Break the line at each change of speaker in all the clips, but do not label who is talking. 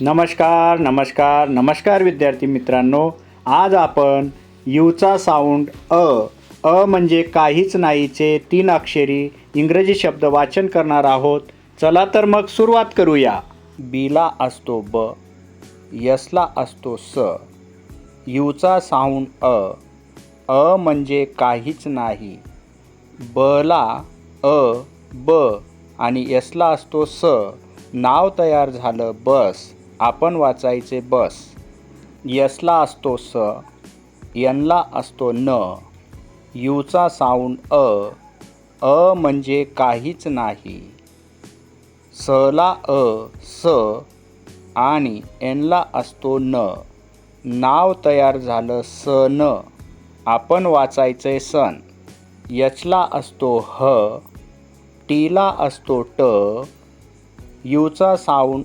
नमस्कार नमस्कार नमस्कार विद्यार्थी मित्रांनो. आज आपण यूचा साऊंड अ म्हणजे काहीच नाहीचे 3 अक्षरी इंग्रजी शब्द वाचन करणार आहोत. चला तर मग सुरुवात करूया. बीला असतो ब, यसला असतो स. यूचा साऊंड अ म्हणजे काहीच नाही. बला ब आणि यसला असतो स. नाव तयार झालं बस. आपण वाचायचे बस. यसला असतो स, यनला असतो न. यूचा साऊंड अ म्हणजे काहीच नाही. सला स आणि एनला असतो न. नाव तयार झालं सन. आपण वाचायचे सन. यचला असतो ह, टीला असतो ट. यूचा साऊंड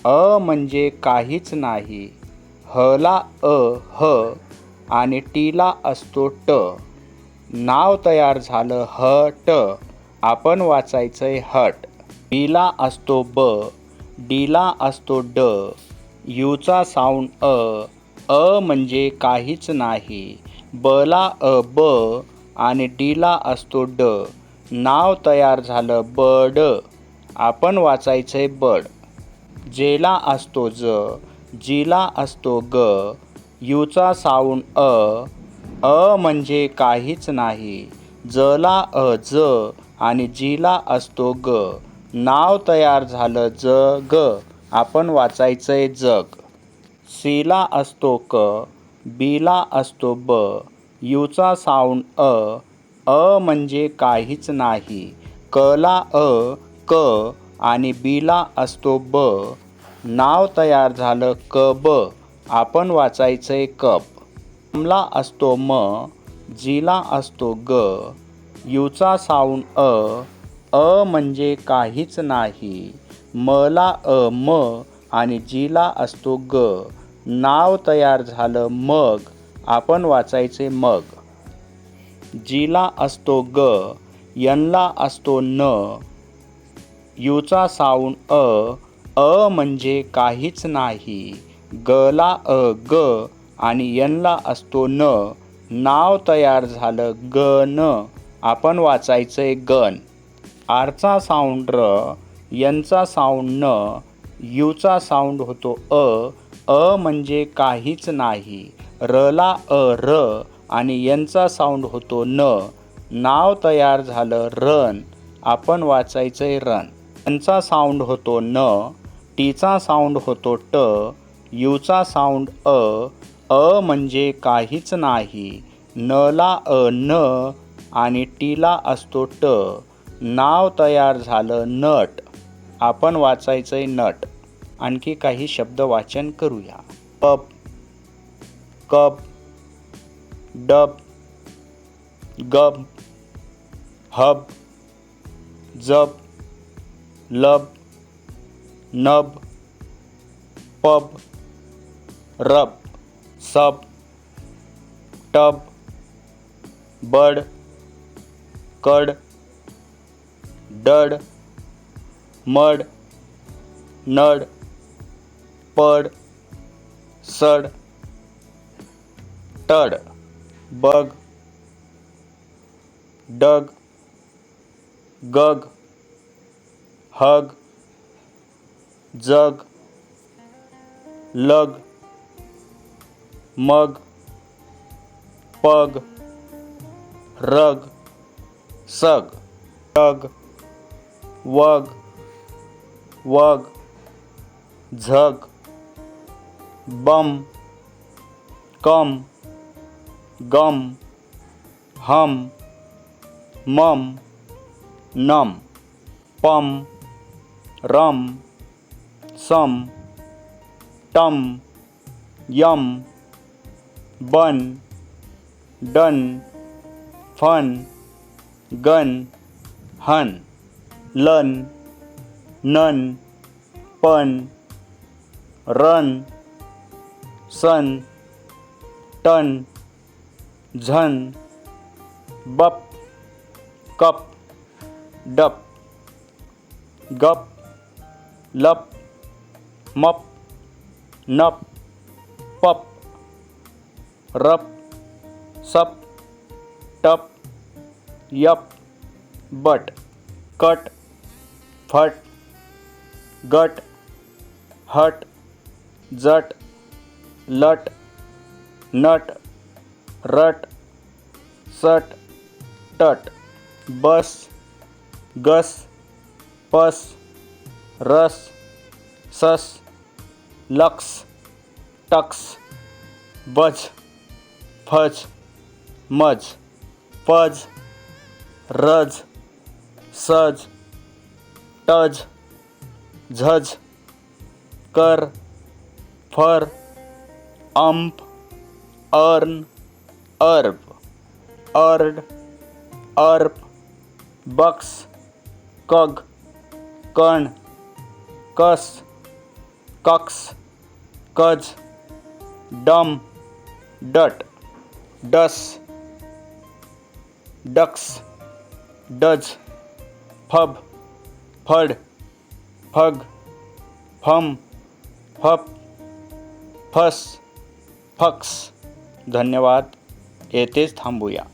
अ म्हणजे काहीच नाही. हला ह आणि टीला असतो ट. नाव तयार झालं हट. आपण वाचायचंय हट. बीला असतो ब, डीला असतो ड. यूचा साऊंड अ म्हणजे काहीच नाही. बला ब आणि डीला असतो ड. नाव तयार झालं बड. आपण वाचायचंय बड. जेला असतो ज, जीला असतो ग. यूचा साऊंड अ म्हणजे काहीच नाही. जला ज आणि जीला असतो ग. नाव तयार झालं जग. आपण वाचायचंय जग. सीला असतो क, बीला असतो ब. यूचा साऊंड अ म्हणजे काहीच नाही. कला क आणि बीला असतो ब. नाव तयार झालं कब. आपण वाचायचंय कप. मला असतो म, जीला असतो ग. यूचा साऊंड अ म्हणजे काहीच नाही. मला म आणि जीला असतो ग. नाव तयार झालं मग. आपण वाचायचे मग. जीला असतो ग, यनला असतो न. यूचा साऊंड अ म्हणजे काहीच नाही. गला ग आणि यनला असतो न. नाव तयार झालं गन. आपण वाचायचंय गन. आरचा साऊंड र, यनचा साऊंड न. यूचा साऊंड होतो अ म्हणजे काहीच नाही. रला र आणि यनचा साऊंड होतो न. नाव तयार झालं रन. आपण वाचायचंय रन. एनचा साऊंड होतो न, टीचा साऊंड होतो ट. यूचा साऊंड अ म्हणजे काहीच नाही. नला न आणि टीला असतो ट. नाव तयार झालं नट. आपण वाचायचंय नट. आणखी काही शब्द वाचन करूया. पब, कप, डब, गब, हब, जब, लब, नब, पब, रब, सब, टब, बड, कड, डड, मड, नड, पड, सड, टड, बग, डग, गग, हग, जग, लग, मग, पग, रग, सग, टग, वग, वग, झग, बम, कम, गम, हम, मम, नम, पम, रम, सम, टम, यम, बन, डन, फन, गन, हन, लन, नन, पन, रन, सन, टन, झन, बप, कप, डप, गप, लप, मप नप पप रप सप टप यप बट कट फट गट हट जट लट नट रट सट टट बस गस पस रस सस लक्स टक्स बज फज मज पज रज सज टज झज कर फर अंप अर्न अर्ब अर्ड अर्प बक्स कग कण कस कक्स कज डम डट डस डक्स डज फब फड फग फम फप फस फक्स. धन्यवाद. येथेच थांबूया.